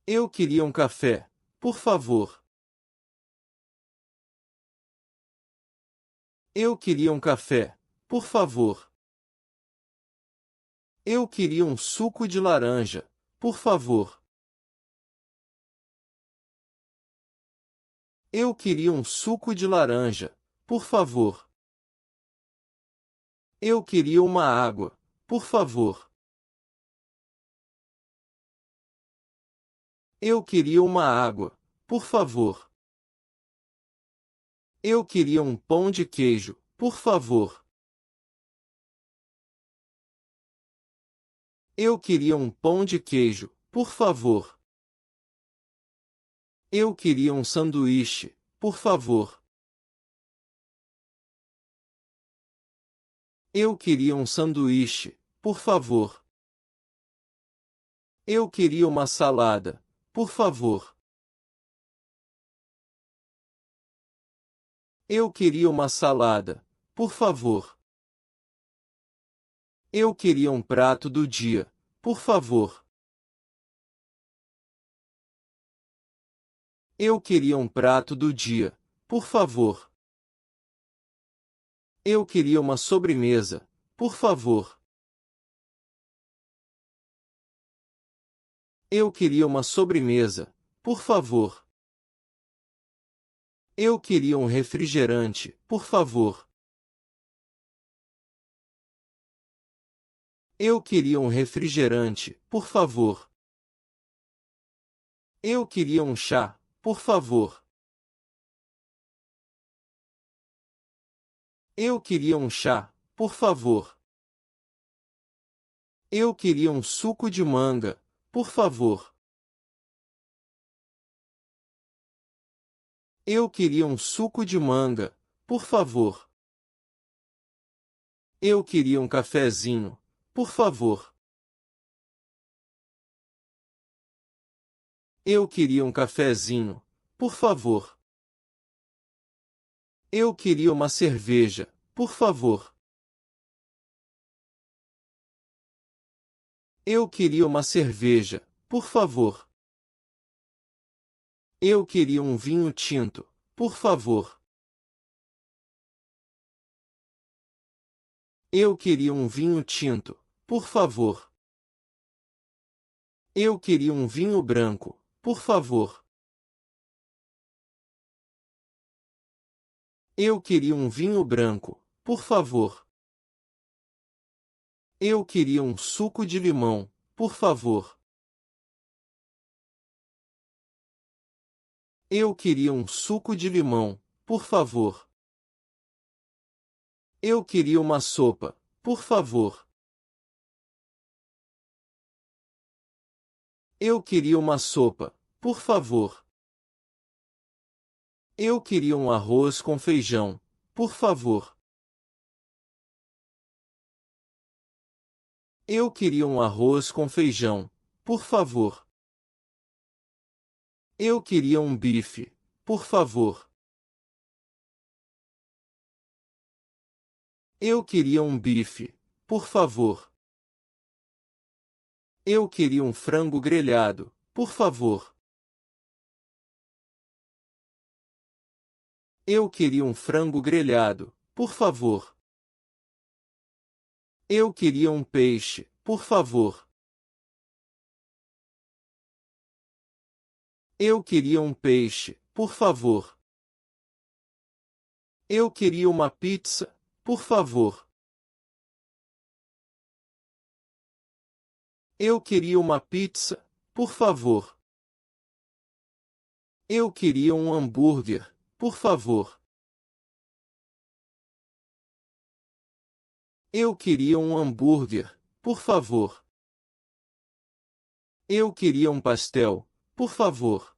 Eu queria um café, por favor. Eu queria um café, por favor. Eu queria um suco de laranja, por favor. Eu queria um suco de laranja, por favor. Eu queria uma água, por favor. Eu queria uma água, por favor. Eu queria um pão de queijo, por favor. Eu queria um pão de queijo, por favor. Eu queria um sanduíche, por favor. Eu queria um sanduíche, por favor. Eu queria uma salada, por favor. Eu queria uma salada, por favor. Eu queria um prato do dia, por favor. Eu queria um prato do dia, por favor. Eu queria uma sobremesa, por favor. Eu queria uma sobremesa, por favor. Eu queria um refrigerante, por favor. Eu queria um refrigerante, por favor. Eu queria um chá, por favor. Eu queria um chá, por favor. Eu queria um suco de manga, por favor. Eu queria um suco de manga, por favor. Eu queria um cafezinho, por favor. Eu queria um cafezinho, por favor. Eu queria uma cerveja, por favor. Eu queria uma cerveja, por favor. Eu queria um vinho tinto, por favor. Eu queria um vinho tinto, por favor. Eu queria um vinho branco, por favor. Eu queria um vinho branco, por favor. Eu queria um suco de limão, por favor. Eu queria um suco de limão, por favor. Eu queria uma sopa, por favor. Eu queria uma sopa, por favor. Eu queria um arroz com feijão, por favor. Eu queria um arroz com feijão, por favor. Eu queria um bife, por favor. Eu queria um bife, por favor. Eu queria um frango grelhado, por favor. Eu queria um frango grelhado, por favor. Eu queria um peixe, por favor. Eu queria um peixe, por favor. Eu queria uma pizza, por favor. Eu queria uma pizza, por favor. Eu queria um hambúrguer, por favor. Eu queria um hambúrguer, por favor. Eu queria um pastel, por favor.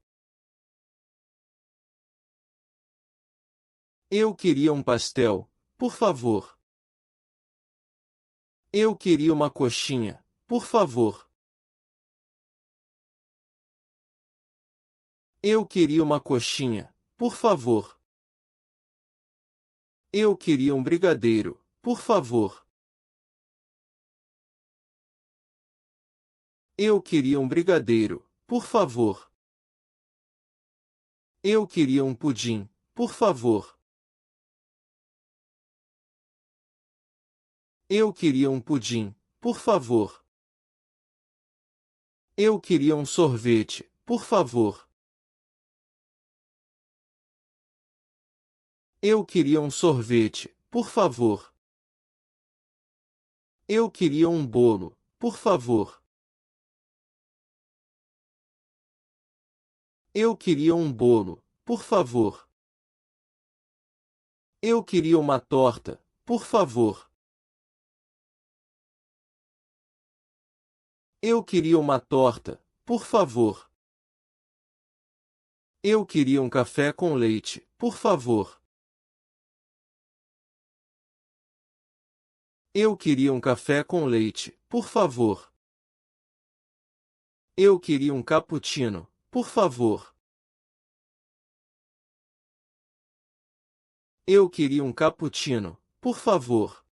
Eu queria um pastel, por favor. Eu queria uma coxinha, por favor. Eu queria uma coxinha, por favor. Eu queria um brigadeiro, por favor. Eu queria um brigadeiro, por favor. Eu queria um pudim, por favor. Eu queria um pudim, por favor. Eu queria um sorvete, por favor. Eu queria um sorvete, por favor. Eu queria um bolo, por favor. Eu queria um bolo, por favor. Eu queria uma torta, por favor. Eu queria uma torta, por favor. Eu queria um café com leite, por favor. Eu queria um café com leite, por favor. Eu queria um cappuccino, por favor. Eu queria um cappuccino, por favor.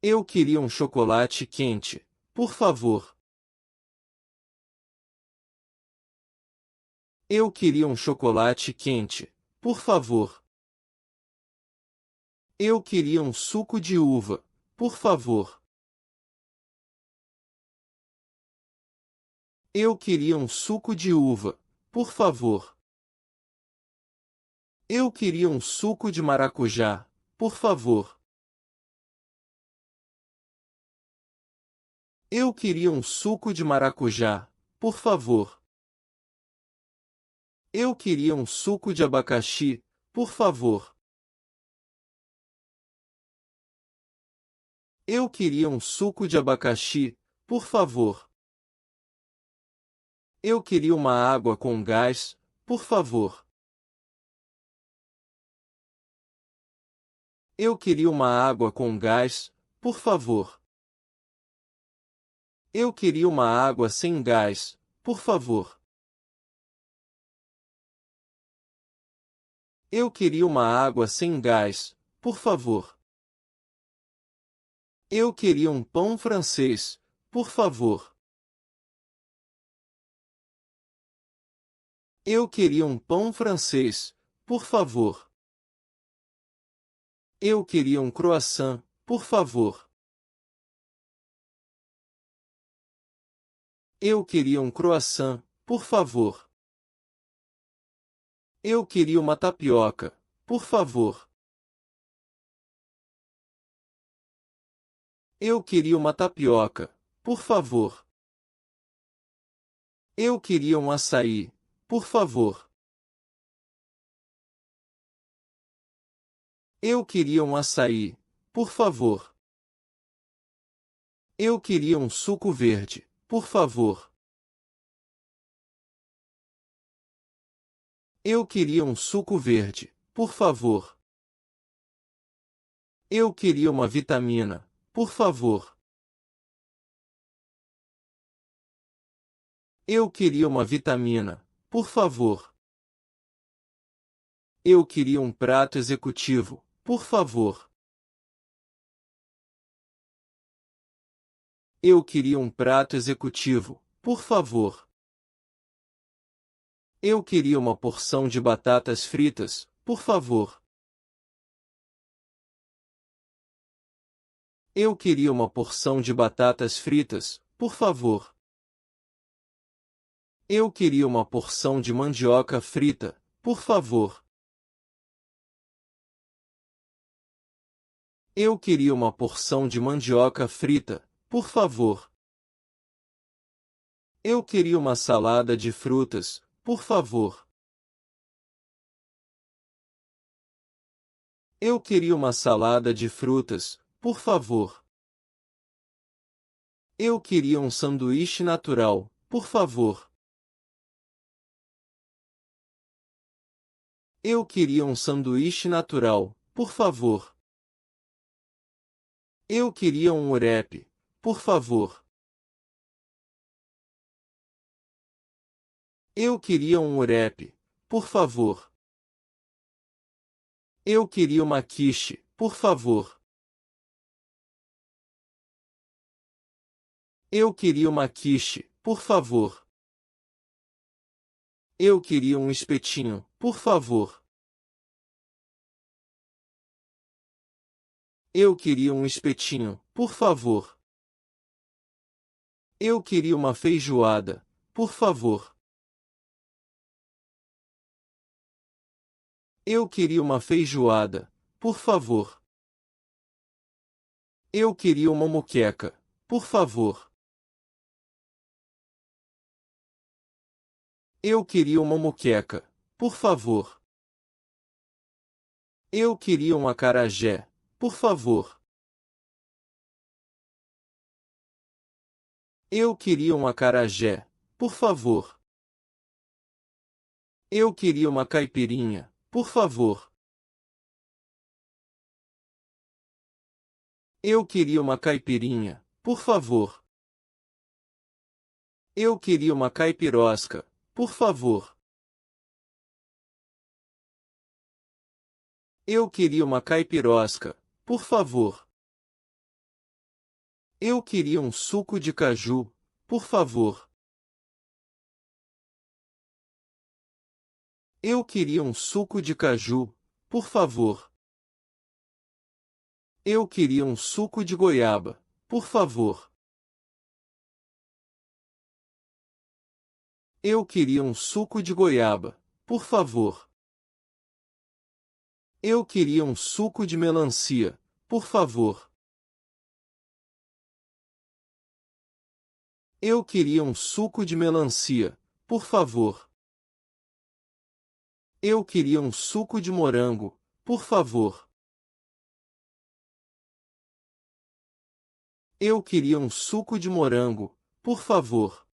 Eu queria um chocolate quente, por favor. Eu queria um chocolate quente, por favor. Eu queria um suco de uva, por favor. Eu queria um suco de uva, por favor. Eu queria um suco de maracujá, por favor. Eu queria um suco de maracujá, por favor. Eu queria um suco de abacaxi, por favor. Eu queria um suco de abacaxi, por favor. Eu queria uma água com gás, por favor. Eu queria uma água com gás, por favor. Eu queria uma água sem gás, por favor. Eu queria uma água sem gás, por favor. Eu queria um pão francês, por favor. Eu queria um pão francês, por favor. Eu queria um croissant, por favor. Eu queria um croissant, por favor. Eu queria uma tapioca, por favor. Eu queria uma tapioca, por favor. Eu queria um açaí, por favor. Eu queria um açaí, por favor. Eu queria um suco verde, por favor. Eu queria um suco verde, por favor. Eu queria uma vitamina, por favor. Eu queria uma vitamina, por favor. Eu queria um prato executivo, por favor. Eu queria um prato executivo, por favor. Eu queria uma porção de batatas fritas, por favor. Eu queria uma porção de batatas fritas, por favor. Eu queria uma porção de mandioca frita, por favor. Eu queria uma porção de mandioca frita, por favor. Eu queria uma salada de frutas, por favor. Eu queria uma salada de frutas, por favor. Eu queria um sanduíche natural, por favor. Eu queria um sanduíche natural, por favor. Eu queria um wrap, por favor. Eu queria um wrap, por favor. Eu queria uma quiche, por favor. Eu queria uma quiche, por favor. Eu queria um espetinho, por favor. Eu queria um espetinho, por favor. Eu queria uma feijoada, por favor. Eu queria uma feijoada, por favor. Eu queria uma moqueca, por favor. Eu queria uma moqueca, por favor. Eu queria um acarajé, por favor. Eu queria um acarajé, por favor. Eu queria uma caipirinha, por favor. Eu queria uma caipirinha, por favor. Eu queria uma caipirosca, por favor. Eu queria uma caipirosca, por favor. Eu queria um suco de caju, por favor. Eu queria um suco de caju, por favor. Eu queria um suco de goiaba, por favor. Eu queria um suco de goiaba, por favor. Eu queria um suco de melancia, por favor. Eu queria um suco de melancia, por favor. Eu queria um suco de morango, por favor. Eu queria um suco de morango, por favor.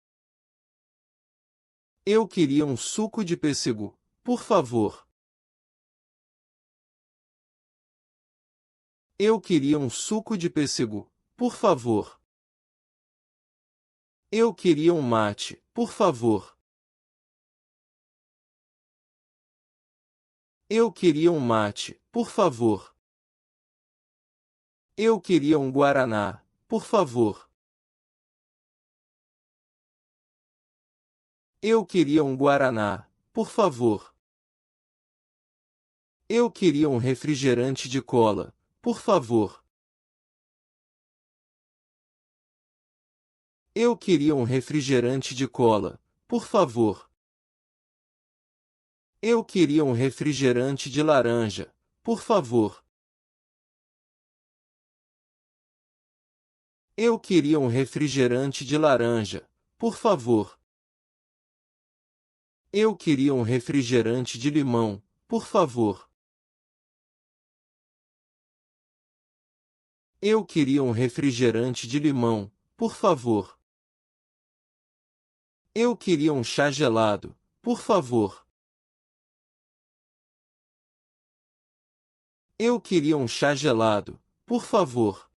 Eu queria um suco de pêssego, por favor. Eu queria um suco de pêssego, por favor. Eu queria um mate, por favor. Eu queria um mate, por favor. Eu queria um guaraná, por favor. Eu queria um guaraná, por favor. Eu queria um refrigerante de cola, por favor. Eu queria um refrigerante de cola, por favor. Eu queria um refrigerante de laranja, por favor. Eu queria um refrigerante de laranja, por favor. Eu queria um refrigerante de limão, por favor. Eu queria um refrigerante de limão, por favor. Eu queria um chá gelado, por favor. Eu queria um chá gelado, por favor.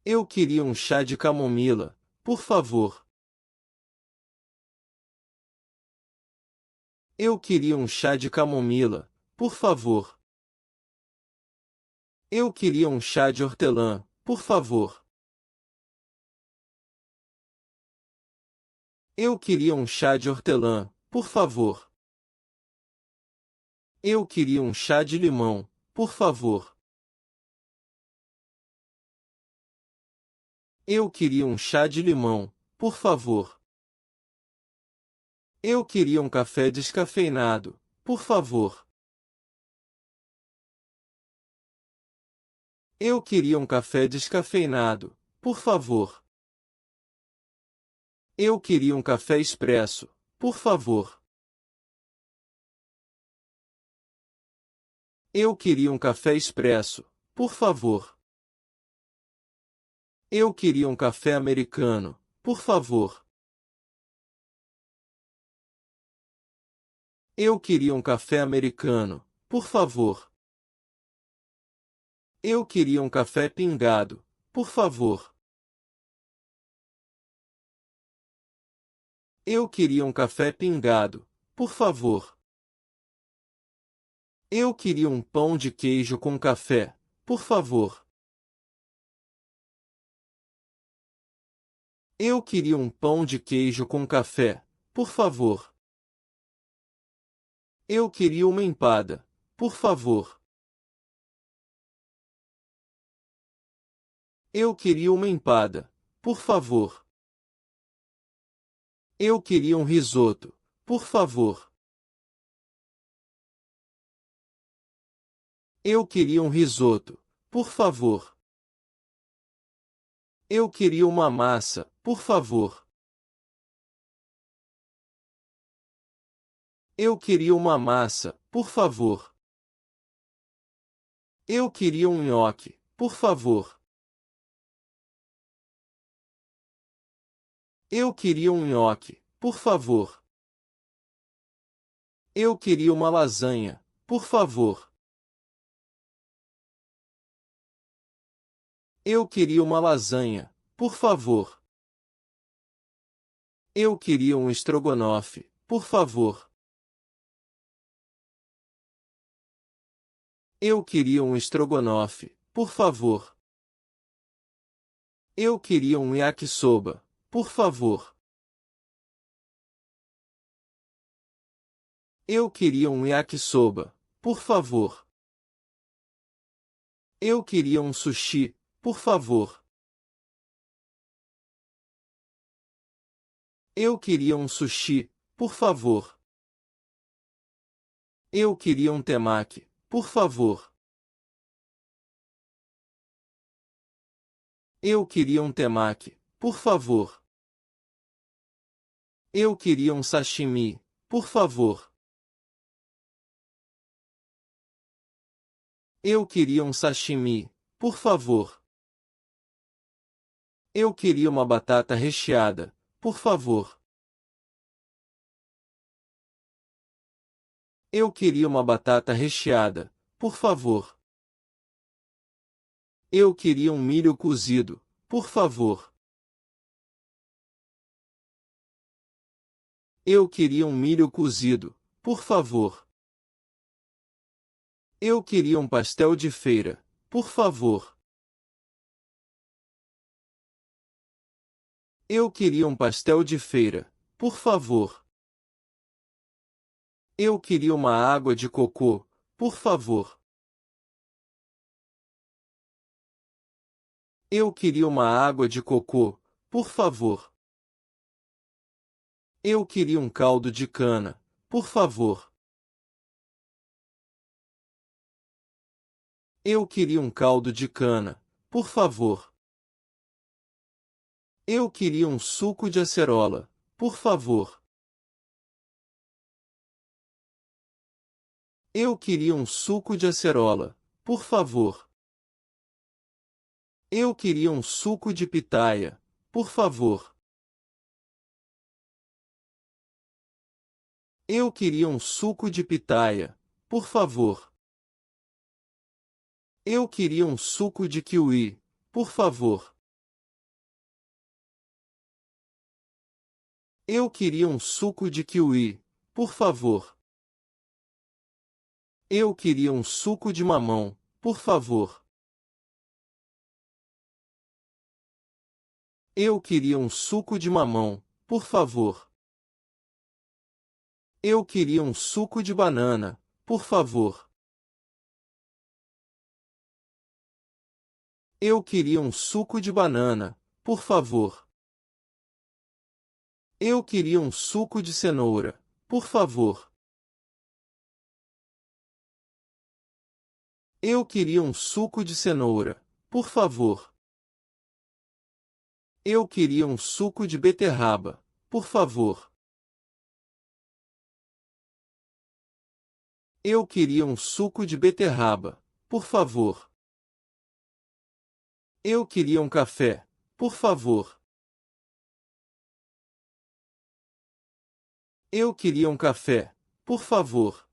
Eu queria um chá de camomila, por favor. Eu queria um chá de camomila, por favor. Eu queria um chá de hortelã, por favor. Eu queria um chá de hortelã, por favor. Eu queria um chá de limão, por favor. Eu queria um chá de limão, por favor. Eu queria um café descafeinado, por favor. Eu queria um café descafeinado, por favor. Eu queria um café expresso, por favor. Eu queria um café expresso, por favor. Eu queria um café americano, por favor. Eu queria um café americano, por favor. Eu queria um café pingado, por favor. Eu queria um café pingado, por favor. Eu queria um pão de queijo com café, por favor. Eu queria um pão de queijo com café, por favor. Eu queria uma empada, por favor. Eu queria uma empada, por favor. Eu queria um risoto, por favor. Eu queria um risoto, por favor. Eu queria uma massa, por favor. Eu queria uma massa, por favor. Eu queria um nhoque, por favor. Eu queria um nhoque, por favor. Eu queria uma lasanha, por favor. Eu queria uma lasanha, por favor. Eu queria um estrogonofe, por favor. Eu queria um estrogonofe, por favor. Eu queria um yakisoba, por favor. Eu queria um yakisoba, por favor. Eu queria um sushi, por favor. Eu queria um sushi, por favor. Eu queria um temaki, por favor. Eu queria um temaki, por favor. Eu queria um sashimi, por favor. Eu queria um sashimi, por favor. Eu queria uma batata recheada, por favor. Eu queria uma batata recheada, por favor. Eu queria um milho cozido, por favor. Eu queria um milho cozido, por favor. Eu queria um pastel de feira, por favor. Eu queria um pastel de feira, por favor. Eu queria uma água de cocô, por favor. Eu queria uma água de cocô, por favor. Eu queria um caldo de cana, por favor. Eu queria um caldo de cana, por favor. Eu queria um suco de acerola, por favor. Eu queria um suco de acerola, por favor. Eu queria um suco de pitaia, por favor. Eu queria um suco de pitaia, por favor. Eu queria um suco de kiwi, por favor. Eu queria um suco de kiwi, por favor. Eu queria um suco de mamão, por favor. Eu queria um suco de mamão, por favor. Eu queria um suco de banana, por favor. Eu queria um suco de banana, por favor. Eu queria um suco de cenoura, por favor. Eu queria um suco de cenoura, por favor. Eu queria um suco de beterraba, por favor. Eu queria um suco de beterraba, por favor. Eu queria um café, por favor. Eu queria um café, por favor.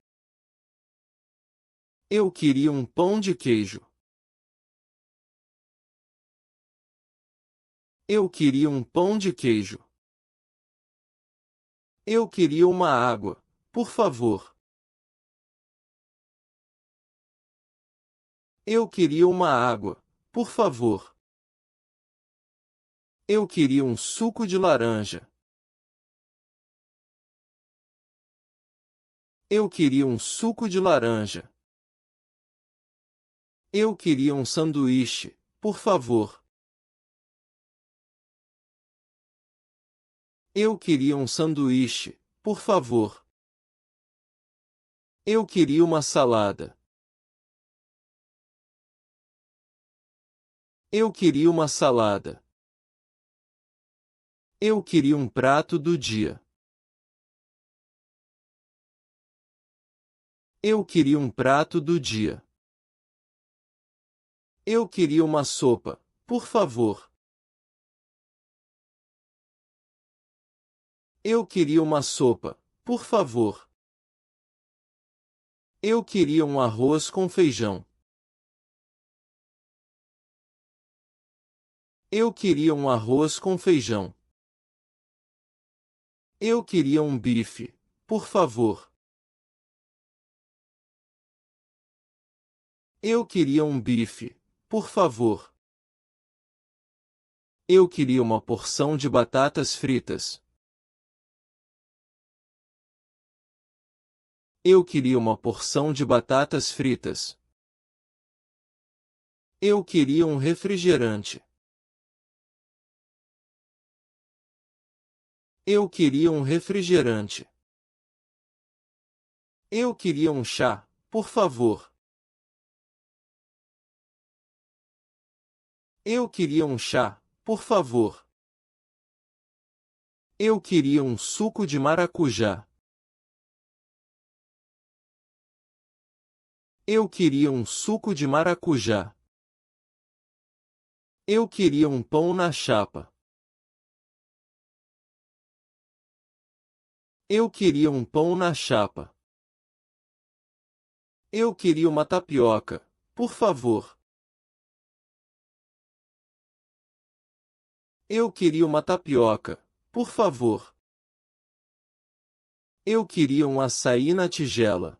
Eu queria um pão de queijo. Eu queria um pão de queijo. Eu queria uma água, por favor. Eu queria uma água, por favor. Eu queria um suco de laranja. Eu queria um suco de laranja. Eu queria um sanduíche, por favor. Eu queria um sanduíche, por favor. Eu queria uma salada. Eu queria uma salada. Eu queria um prato do dia. Eu queria um prato do dia. Eu queria uma sopa, por favor. Eu queria uma sopa, por favor. Eu queria um arroz com feijão. Eu queria um arroz com feijão. Eu queria um bife, por favor. Eu queria um bife, por favor. Eu queria uma porção de batatas fritas. Eu queria uma porção de batatas fritas. Eu queria um refrigerante. Eu queria um refrigerante. Eu queria um chá, por favor. Eu queria um chá, por favor. Eu queria um suco de maracujá. Eu queria um suco de maracujá. Eu queria um pão na chapa. Eu queria um pão na chapa. Eu queria uma tapioca, por favor. Eu queria uma tapioca, por favor. Eu queria um açaí na tigela.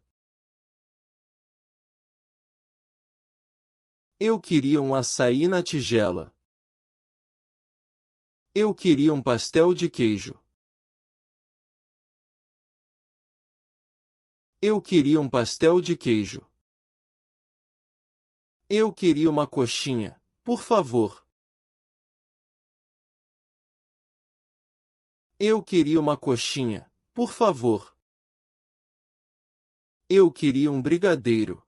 Eu queria um açaí na tigela. Eu queria um pastel de queijo. Eu queria um pastel de queijo. Eu queria uma coxinha, por favor. Eu queria uma coxinha, por favor. Eu queria um brigadeiro.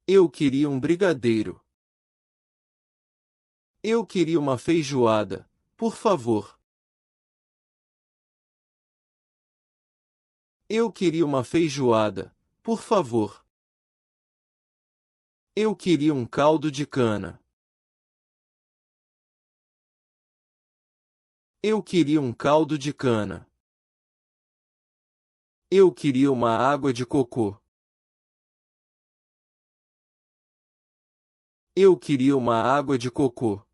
Eu queria um brigadeiro. Eu queria uma feijoada, por favor. Eu queria uma feijoada, por favor. Eu queria um caldo de cana. Eu queria um caldo de cana. Eu queria uma água de cocô. Eu queria uma água de cocô.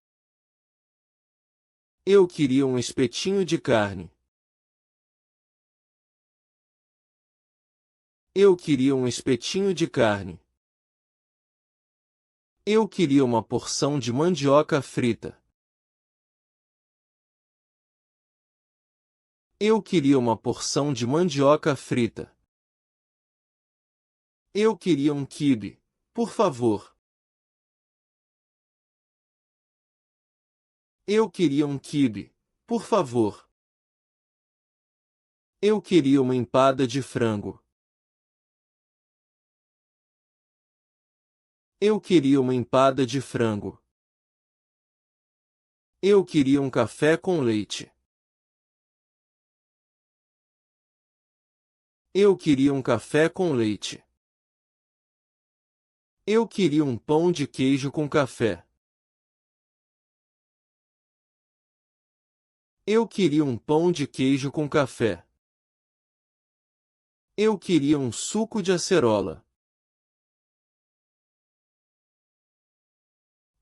Eu queria um espetinho de carne. Eu queria um espetinho de carne. Eu queria uma porção de mandioca frita. Eu queria uma porção de mandioca frita. Eu queria um quibe, por favor. Eu queria um quibe, por favor. Eu queria uma empada de frango. Eu queria uma empada de frango. Eu queria um café com leite. Eu queria um café com leite. Eu queria um pão de queijo com café. Eu queria um pão de queijo com café. Eu queria um suco de acerola.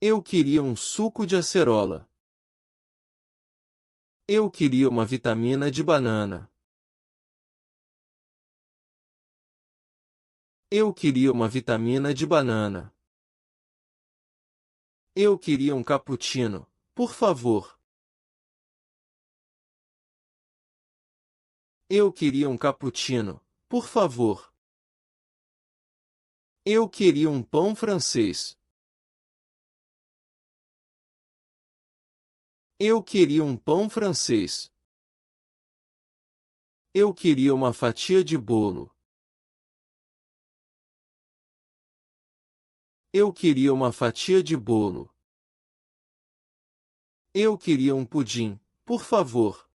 Eu queria um suco de acerola. Eu queria uma vitamina de banana. Eu queria uma vitamina de banana. Eu queria um cappuccino, por favor. Eu queria um cappuccino, por favor. Eu queria um pão francês. Eu queria um pão francês. Eu queria uma fatia de bolo. Eu queria uma fatia de bolo. Eu queria um pudim, por favor.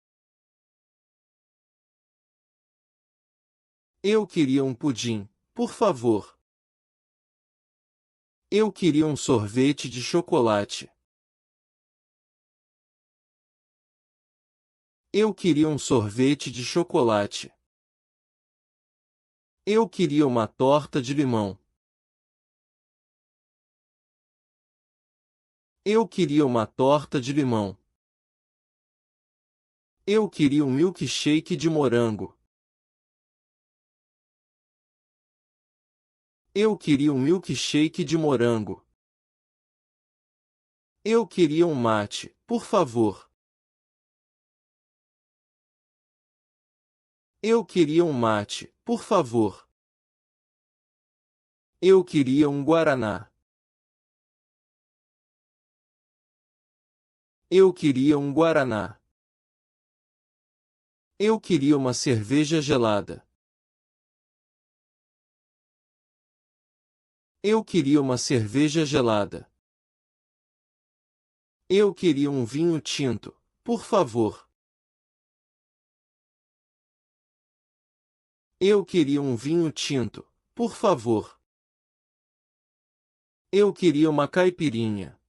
Eu queria um pudim, por favor. Eu queria um sorvete de chocolate. Eu queria um sorvete de chocolate. Eu queria uma torta de limão. Eu queria uma torta de limão. Eu queria um milkshake de morango. Eu queria um milkshake de morango. Eu queria um mate, por favor. Eu queria um mate, por favor. Eu queria um guaraná. Eu queria um guaraná. Eu queria uma cerveja gelada. Eu queria uma cerveja gelada. Eu queria um vinho tinto, por favor. Eu queria um vinho tinto, por favor. Eu queria uma caipirinha.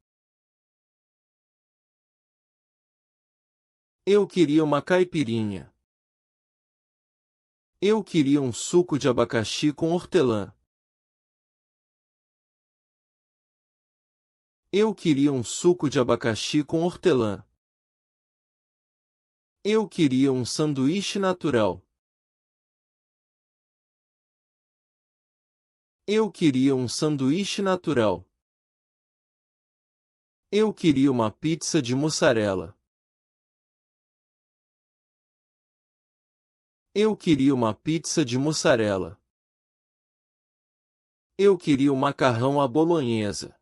Eu queria uma caipirinha. Eu queria um suco de abacaxi com hortelã. Eu queria um suco de abacaxi com hortelã. Eu queria um sanduíche natural. Eu queria um sanduíche natural. Eu queria uma pizza de mussarela. Eu queria uma pizza de mussarela. Eu queria um macarrão à bolonhesa.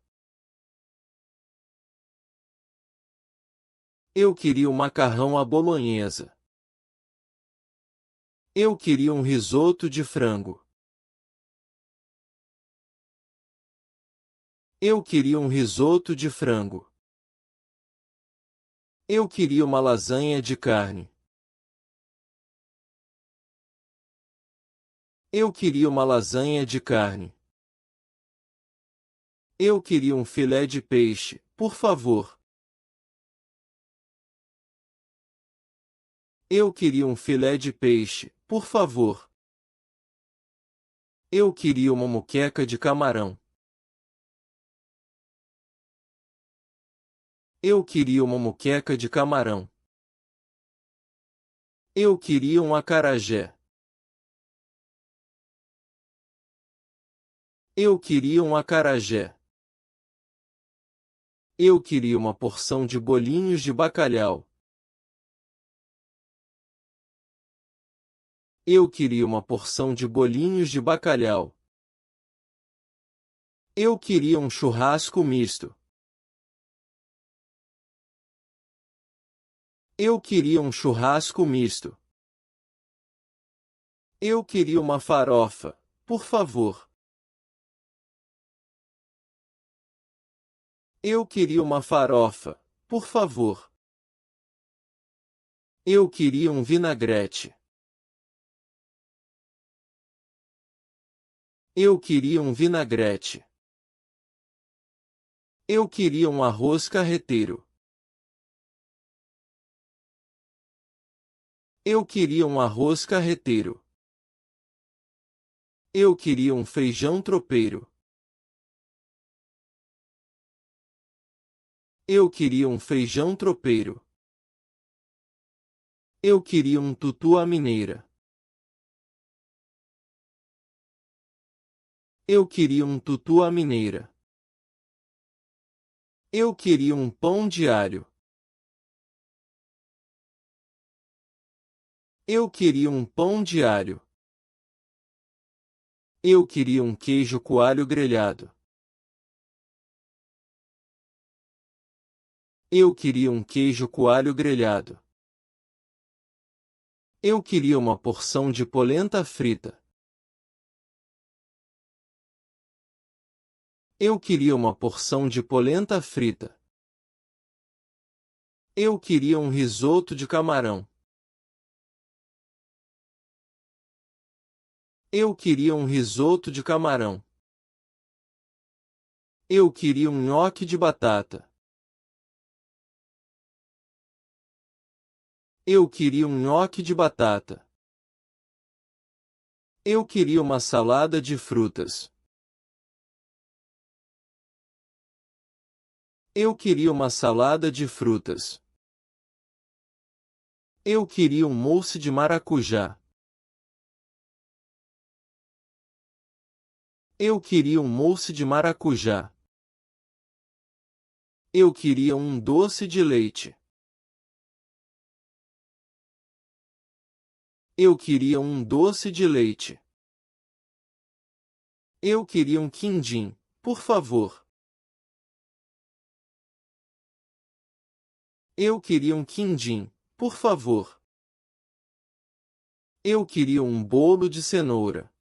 Eu queria um macarrão à bolonhesa. Eu queria um risoto de frango. Eu queria um risoto de frango. Eu queria uma lasanha de carne. Eu queria uma lasanha de carne. Eu queria um filé de peixe, por favor. Eu queria um filé de peixe, por favor. Eu queria uma moqueca de camarão. Eu queria uma moqueca de camarão. Eu queria um acarajé. Eu queria um acarajé. Eu queria uma porção de bolinhos de bacalhau. Eu queria uma porção de bolinhos de bacalhau. Eu queria um churrasco misto. Eu queria um churrasco misto. Eu queria uma farofa, por favor. Eu queria uma farofa, por favor. Eu queria um vinagrete. Eu queria um vinagrete. Eu queria um arroz carreteiro. Eu queria um arroz carreteiro. Eu queria um feijão tropeiro. Eu queria um feijão tropeiro. Eu queria um tutu à mineira. Eu queria um tutu à mineira. Eu queria um pão diário. Eu queria um pão diário. Eu queria um queijo coalho grelhado. Eu queria um queijo coalho grelhado. Eu queria uma porção de polenta frita. Eu queria uma porção de polenta frita. Eu queria um risoto de camarão. Eu queria um risoto de camarão. Eu queria um nhoque de batata. Eu queria um nhoque de batata. Eu queria uma salada de frutas. Eu queria uma salada de frutas. Eu queria um mousse de maracujá. Eu queria um mousse de maracujá. Eu queria um doce de leite. Eu queria um doce de leite. Eu queria um quindim, por favor. Eu queria um quindim, por favor. Eu queria um bolo de cenoura.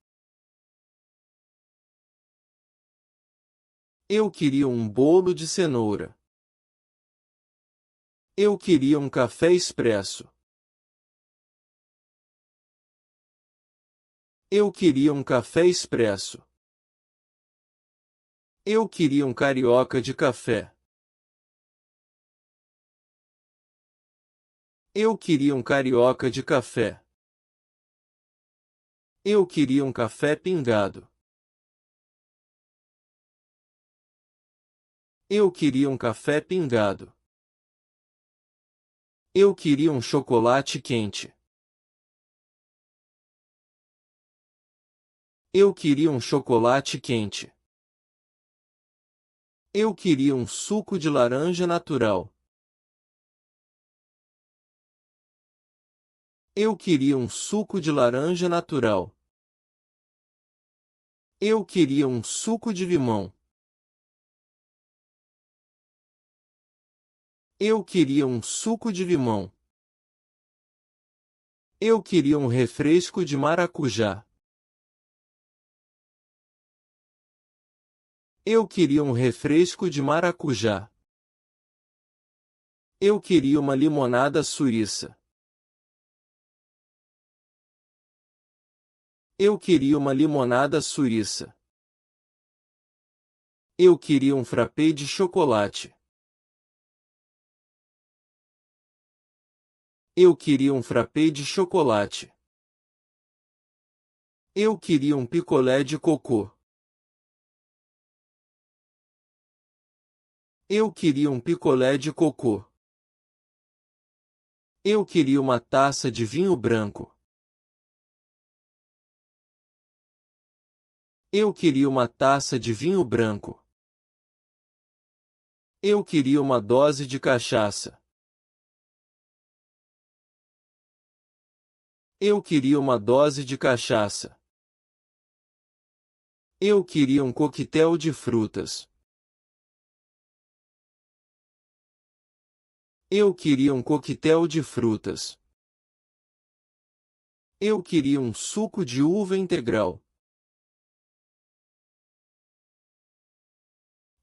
Eu queria um bolo de cenoura. Eu queria um café expresso. Eu queria um café expresso. Eu queria um carioca de café. Eu queria um carioca de café. Eu queria um café pingado. Eu queria um café pingado. Eu queria um chocolate quente. Eu queria um chocolate quente. Eu queria um suco de laranja natural. Eu queria um suco de laranja natural. Eu queria um suco de limão. Eu queria um suco de limão. Eu queria um refresco de maracujá. Eu queria um refresco de maracujá. Eu queria uma limonada suíça. Eu queria uma limonada suíça. Eu queria um frappé de chocolate. Eu queria um frappé de chocolate. Eu queria um picolé de cocô. Eu queria um picolé de cocô. Eu queria uma taça de vinho branco. Eu queria uma taça de vinho branco. Eu queria uma dose de cachaça. Eu queria uma dose de cachaça. Eu queria um coquetel de frutas. Eu queria um coquetel de frutas. Eu queria um suco de uva integral.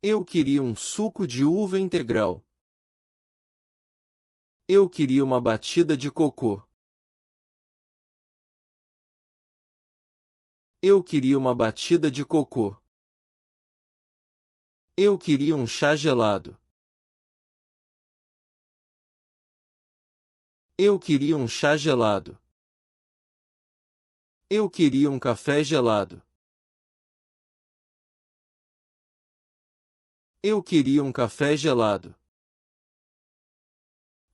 Eu queria um suco de uva integral. Eu queria uma batida de cocô. Eu queria uma batida de cocô. Eu queria um chá gelado. Eu queria um chá gelado. Eu queria um café gelado. Eu queria um café gelado.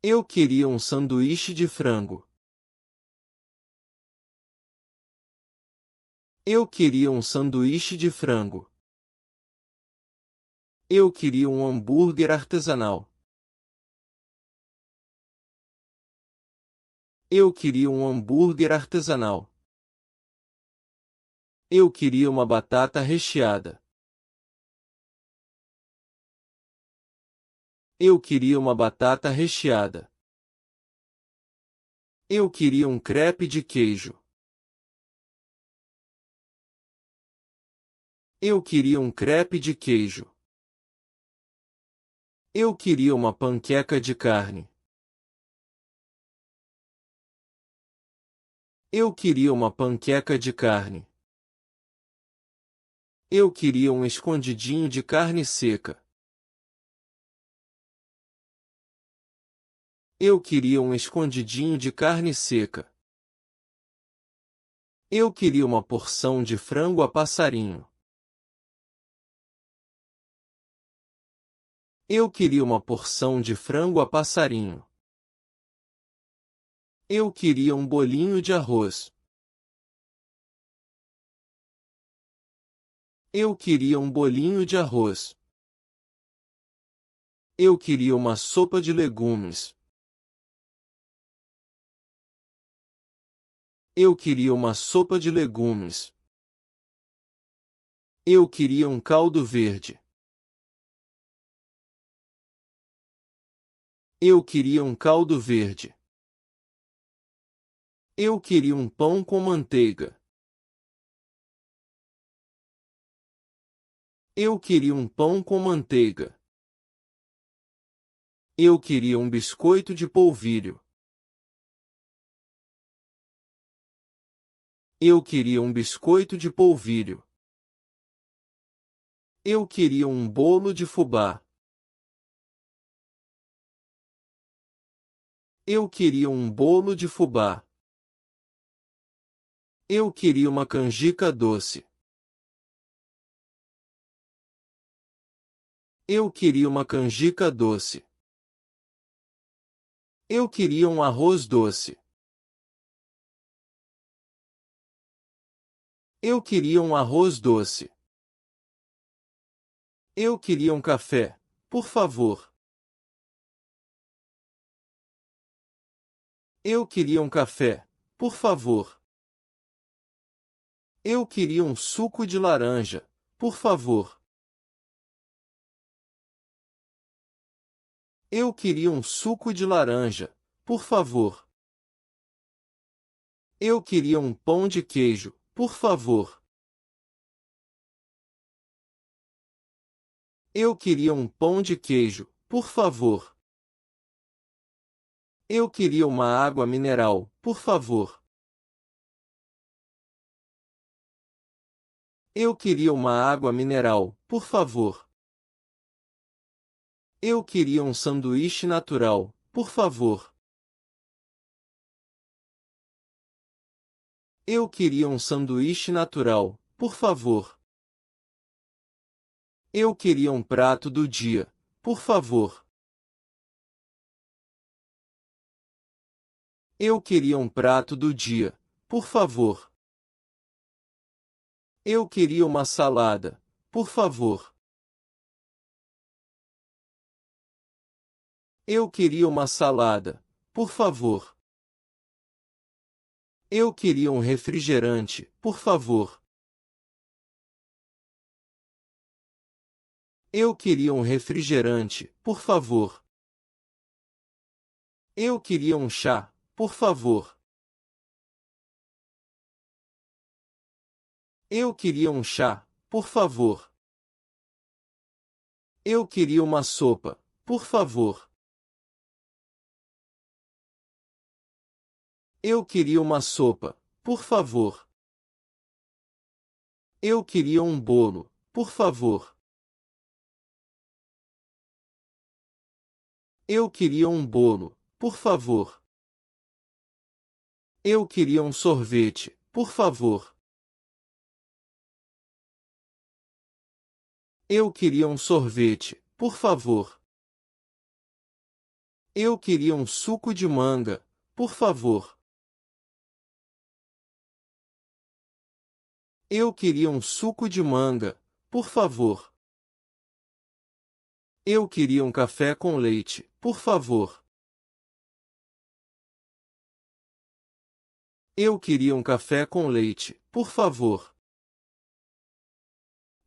Eu queria um sanduíche de frango. Eu queria um sanduíche de frango. Eu queria um hambúrguer artesanal. Eu queria um hambúrguer artesanal. Eu queria uma batata recheada. Eu queria uma batata recheada. Eu queria um crepe de queijo. Eu queria um crepe de queijo. Eu queria uma panqueca de carne. Eu queria uma panqueca de carne. Eu queria um escondidinho de carne seca. Eu queria um escondidinho de carne seca. Eu queria uma porção de frango a passarinho. Eu queria uma porção de frango a passarinho. Eu queria um bolinho de arroz. Eu queria um bolinho de arroz. Eu queria uma sopa de legumes. Eu queria uma sopa de legumes. Eu queria um caldo verde. Eu queria um caldo verde. Eu queria um pão com manteiga. Eu queria um pão com manteiga. Eu queria um biscoito de polvilho. Eu queria um biscoito de polvilho. Eu queria um bolo de fubá. Eu queria um bolo de fubá. Eu queria uma canjica doce. Eu queria uma canjica doce. Eu queria um arroz doce. Eu queria um arroz doce. Eu queria um café, por favor. Eu queria um café, por favor. Eu queria um suco de laranja, por favor. Eu queria um suco de laranja, por favor. Eu queria um pão de queijo, por favor. Eu queria um pão de queijo, por favor. Eu queria uma água mineral, por favor. Eu queria uma água mineral, por favor. Eu queria um sanduíche natural, por favor. Eu queria um sanduíche natural, por favor. Eu queria um prato do dia, por favor. Eu queria um prato do dia, por favor. Eu queria uma salada, por favor. Eu queria uma salada, por favor. Eu queria um refrigerante, por favor. Eu queria um refrigerante, por favor. Eu queria um chá, por favor. Eu queria um chá, por favor. Eu queria uma sopa, por favor. Eu queria uma sopa, por favor. Eu queria um bolo, por favor. Eu queria um bolo, por favor. Eu queria um sorvete, por favor. Eu queria um sorvete, por favor. Eu queria um suco de manga, por favor. Eu queria um suco de manga, por favor. Eu queria um café com leite, por favor. Eu queria um café com leite, por favor.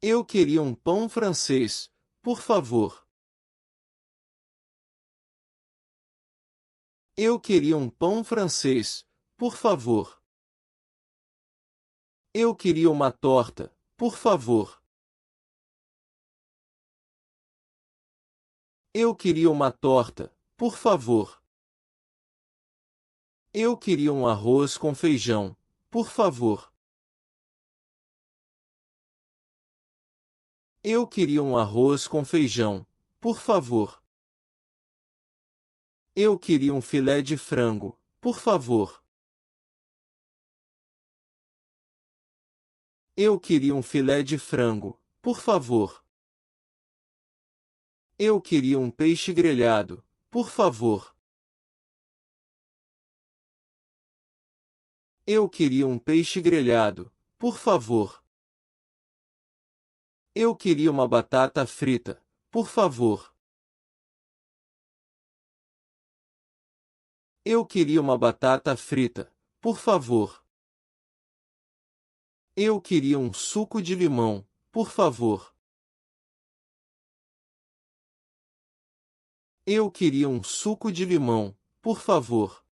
Eu queria um pão francês, por favor. Eu queria um pão francês, por favor. Eu queria uma torta, por favor. Eu queria uma torta, por favor. Eu queria um arroz com feijão, por favor. Eu queria um arroz com feijão, por favor. Eu queria um filé de frango, por favor. Eu queria um filé de frango, por favor. Eu queria um peixe grelhado, por favor. Eu queria um peixe grelhado, por favor. Eu queria uma batata frita, por favor. Eu queria uma batata frita, por favor. Eu queria um suco de limão, por favor. Eu queria um suco de limão, por favor.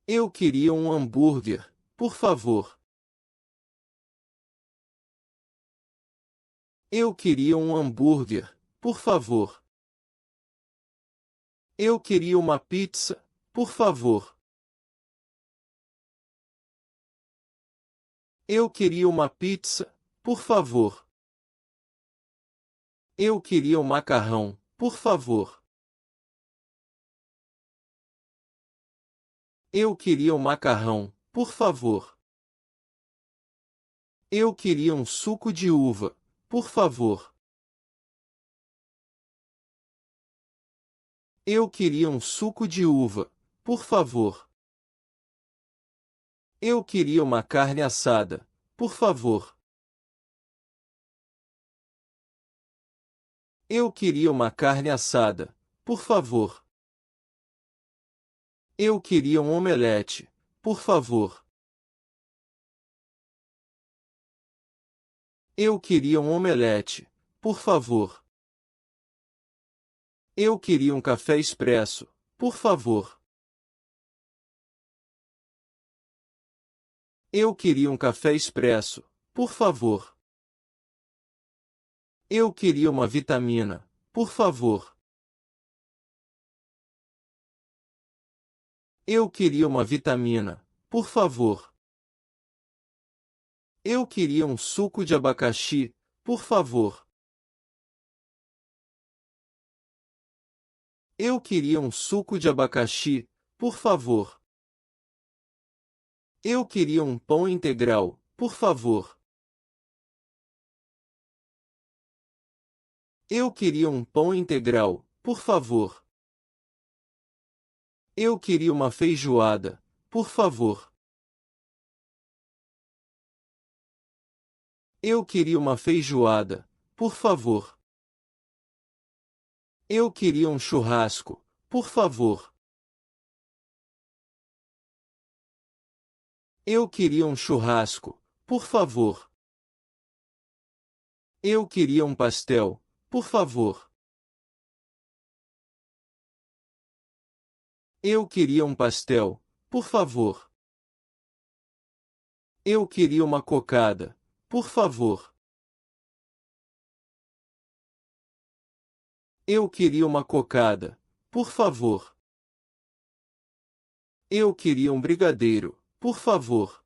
Eu queria um hambúrguer, por favor. Eu queria um hambúrguer, por favor. Eu queria uma pizza, por favor. Eu queria uma pizza, por favor. Eu queria um macarrão, por favor. Eu queria um macarrão, por favor. Eu queria um suco de uva, por favor. Eu queria um suco de uva, por favor. Eu queria uma carne assada, por favor. Eu queria uma carne assada, por favor. Eu queria um omelete, por favor. Eu queria um omelete, por favor. Eu queria um café expresso, por favor. Eu queria um café expresso, por favor. Eu queria uma vitamina, por favor. Eu queria uma vitamina, por favor. Eu queria um suco de abacaxi, por favor. Eu queria um suco de abacaxi, por favor. Eu queria um pão integral, por favor. Eu queria um pão integral, por favor. Eu queria uma feijoada, por favor. Eu queria uma feijoada, por favor. Eu queria um churrasco, por favor. Eu queria um churrasco, por favor. Eu queria um pastel, por favor. Eu queria um pastel, por favor. Eu queria uma cocada, por favor. Eu queria uma cocada, por favor. Eu queria um brigadeiro, por favor.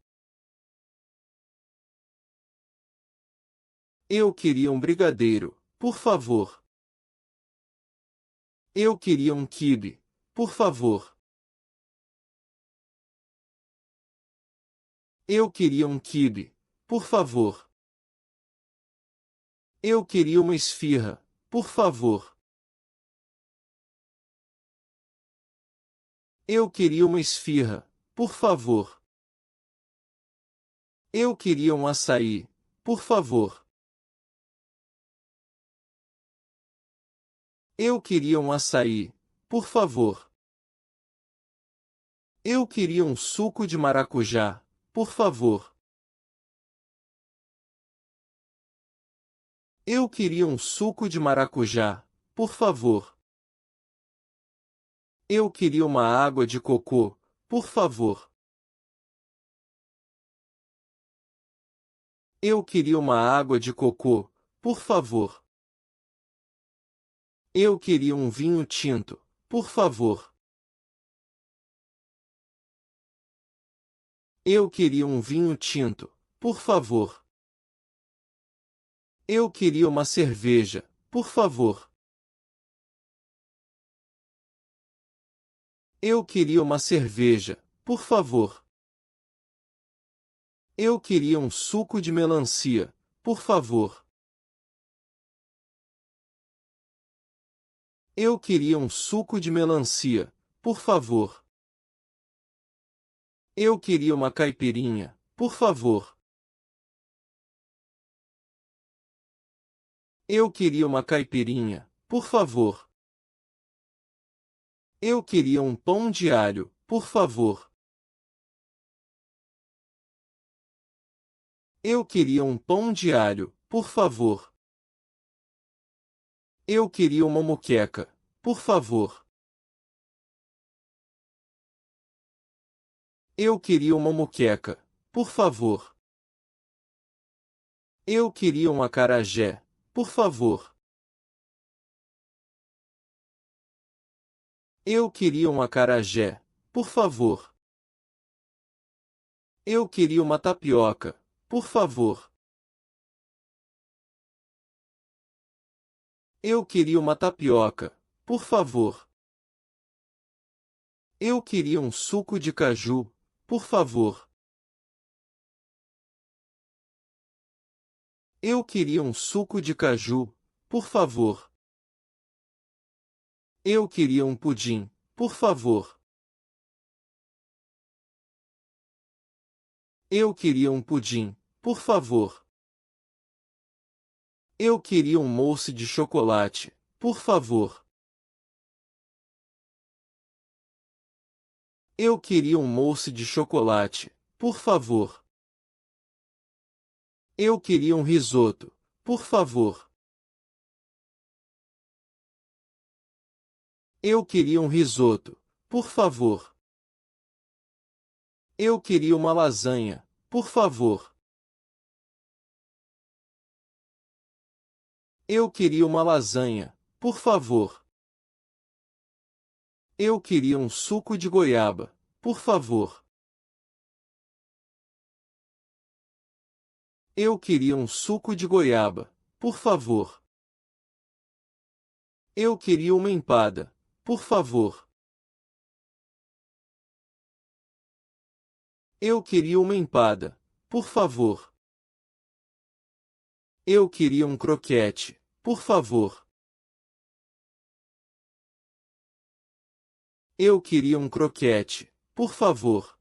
Eu queria um brigadeiro, por favor. Eu queria um quibe, por favor. Eu queria um quibe, por favor. Eu queria uma esfirra, por favor. Eu queria uma esfirra, por favor. Eu queria um açaí, por favor. Eu queria um açaí, por favor. Eu queria um suco de maracujá, por favor. Eu queria um suco de maracujá, por favor. Eu queria uma água de cocô, por favor. Eu queria uma água de cocô, por favor. Eu queria um vinho tinto, por favor. Eu queria um vinho tinto, por favor. Eu queria uma cerveja, por favor. Eu queria uma cerveja, por favor. Eu queria um suco de melancia, por favor. Eu queria um suco de melancia, por favor. Eu queria uma caipirinha, por favor. Eu queria uma caipirinha, por favor. Eu queria um pão de alho, por favor. Eu queria um pão de alho, por favor. Eu queria uma moqueca, por favor. Eu queria uma moqueca, por favor. Eu queria um acarajé, por favor. Eu queria um acarajé, por favor. Eu queria uma tapioca, por favor. Eu queria uma tapioca, por favor. Eu queria um suco de caju, por favor. Eu queria um suco de caju, por favor. Eu queria um pudim, por favor. Eu queria um pudim, por favor. Eu queria um mousse de chocolate, por favor. Eu queria um mousse de chocolate, por favor. Eu queria um risoto, por favor. Eu queria um risoto, por favor. Eu queria uma lasanha, por favor. Eu queria uma lasanha, por favor. Eu queria um suco de goiaba, por favor. Eu queria um suco de goiaba, por favor. Eu queria uma empada, por favor. Eu queria uma empada, por favor. Eu queria um croquete, por favor. Eu queria um croquete, por favor.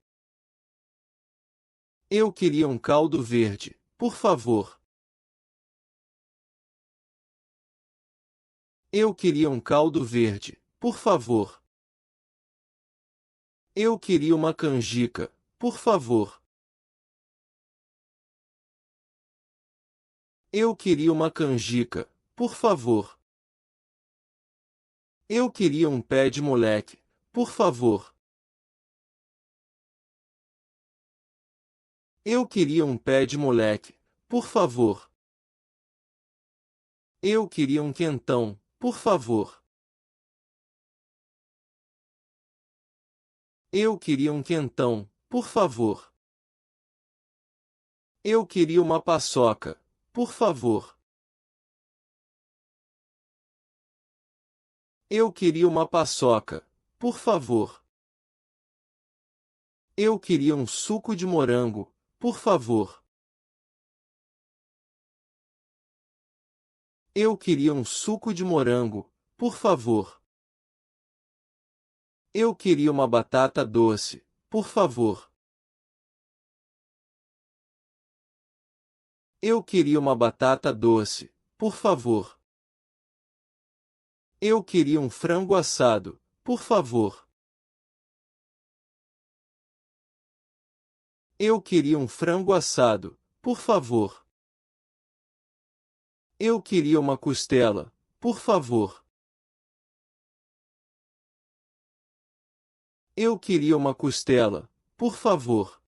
Eu queria um caldo verde, por favor. Eu queria um caldo verde, por favor. Eu queria uma canjica, por favor. Eu queria uma canjica, por favor. Eu queria um pé de moleque, por favor. Eu queria um pé de moleque, por favor. Eu queria um quentão, por favor. Eu queria um quentão, por favor. Eu queria uma paçoca, por favor. Eu queria uma paçoca, por favor. Eu queria um suco de morango, por favor. Eu queria um suco de morango, por favor. Eu queria uma batata doce, por favor. Eu queria uma batata doce, por favor. Eu queria um frango assado, por favor. Eu queria um frango assado, por favor. Eu queria uma costela, por favor. Eu queria uma costela, por favor.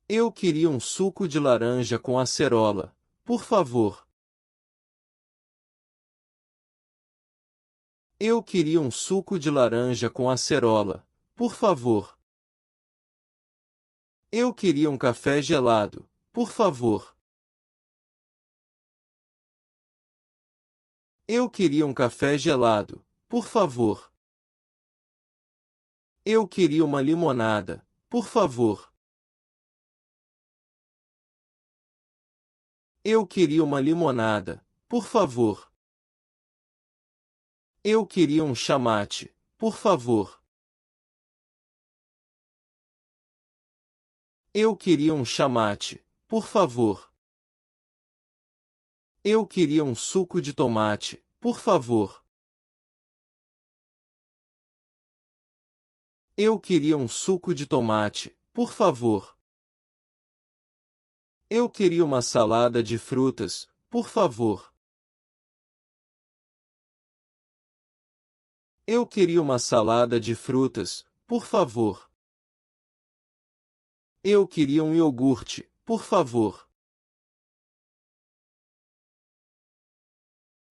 Eu queria um suco de laranja com acerola, por favor. Eu queria um suco de laranja com acerola, por favor. Eu queria um café gelado, por favor. Eu queria um café gelado, por favor. Eu queria uma limonada, por favor. Eu queria uma limonada, por favor. Eu queria um chamate, por favor. Eu queria um chamate, por favor. Eu queria um suco de tomate, por favor. Eu queria um suco de tomate, por favor. Eu queria uma salada de frutas, por favor. Eu queria uma salada de frutas, por favor. Eu queria um iogurte, por favor.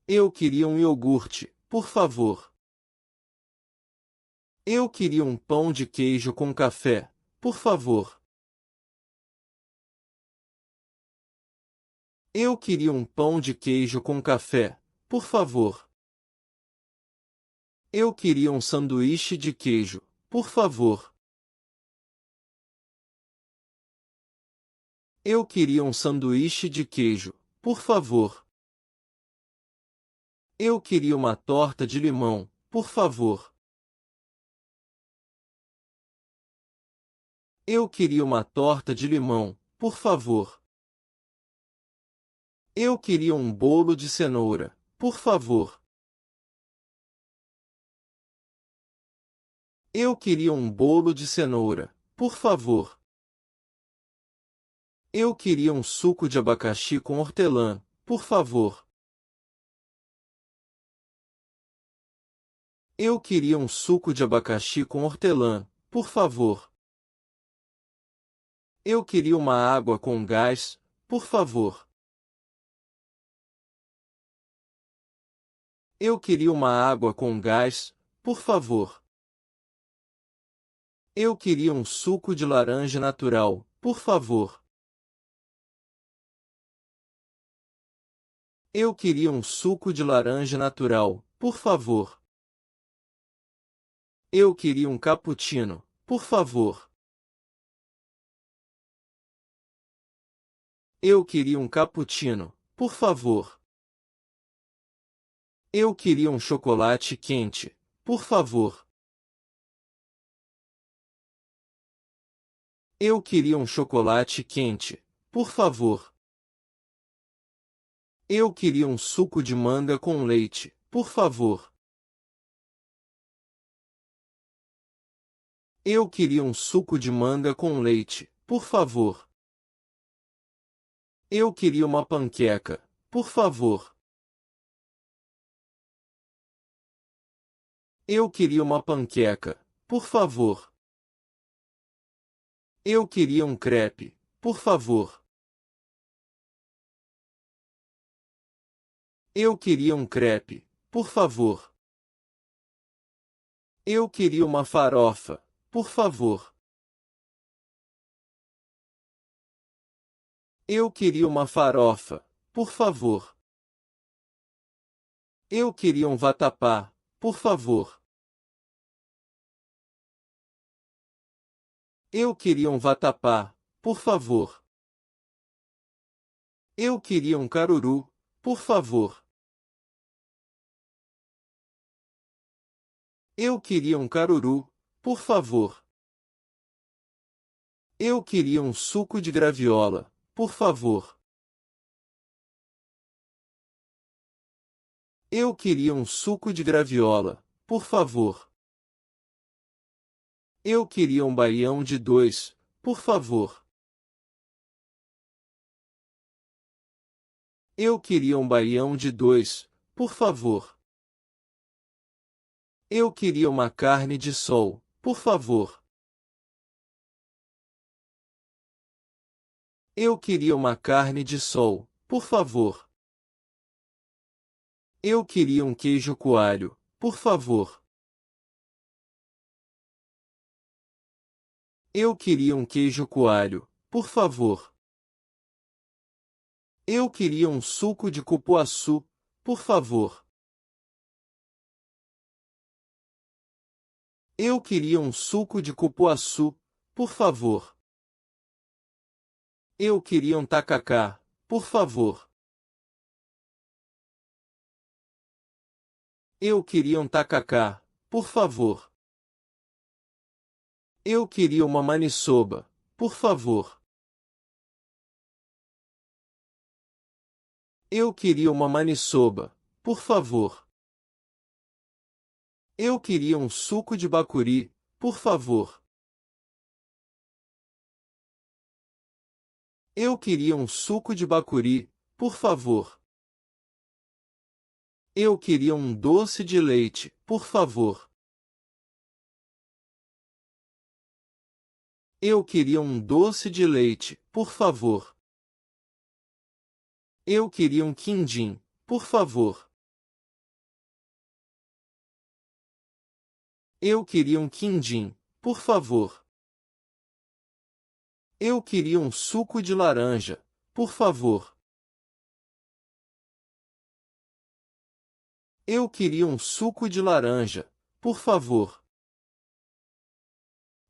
Eu queria um iogurte, por favor. Eu queria um pão de queijo com café, por favor. Eu queria um pão de queijo com café, por favor. Eu queria um sanduíche de queijo, por favor. Eu queria um sanduíche de queijo, por favor. Eu queria uma torta de limão, por favor. Eu queria uma torta de limão, por favor. Eu queria um bolo de cenoura, por favor. Eu queria um bolo de cenoura, por favor. Eu queria um suco de abacaxi com hortelã, por favor. Eu queria um suco de abacaxi com hortelã, por favor. Eu queria uma água com gás, por favor. Eu queria uma água com gás, por favor. Eu queria um suco de laranja natural, por favor. Eu queria um suco de laranja natural, por favor. Eu queria um cappuccino, por favor. Eu queria um cappuccino, por favor. Eu queria um chocolate quente, por favor. Eu queria um chocolate quente, por favor. Eu queria um suco de manga com leite, por favor. Eu queria um suco de manga com leite, por favor. Eu queria uma panqueca, por favor. Eu queria uma panqueca, por favor. Eu queria um crepe, por favor. Eu queria um crepe, por favor. Eu queria uma farofa, por favor. Eu queria uma farofa, por favor. Eu queria um vatapá, por favor. Eu queria um vatapá, por favor. Eu queria um caruru, por favor. Eu queria um caruru, por favor. Eu queria um suco de graviola, por favor. Eu queria um suco de graviola, por favor. Eu queria um baião de 2, por favor. Eu queria um baião de 2, por favor. Eu queria uma carne de sol, por favor. Eu queria uma carne de sol, por favor. Eu queria um queijo coalho, por favor. Eu queria um queijo coalho, por favor. Eu queria um suco de cupuaçu, por favor. Eu queria um suco de cupuaçu, por favor. Eu queria um tacacá, por favor. Eu queria um tacacá, por favor. Eu queria uma maniçoba, por favor. Eu queria uma maniçoba, por favor. Eu queria um suco de bacuri, por favor. Eu queria um suco de bacuri, por favor. Eu queria um doce de leite, por favor. Eu queria um doce de leite, por favor. Eu queria um quindim, por favor. Eu queria um quindim, por favor. Eu queria um suco de laranja, por favor. Eu queria um suco de laranja, por favor.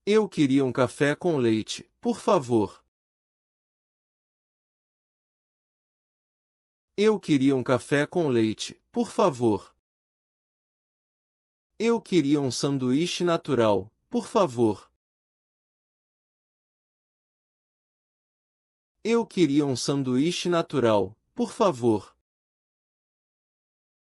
Eu queria um café com leite, por favor. Eu queria um café com leite, por favor. Eu queria um sanduíche natural, por favor. Eu queria um sanduíche natural, por favor.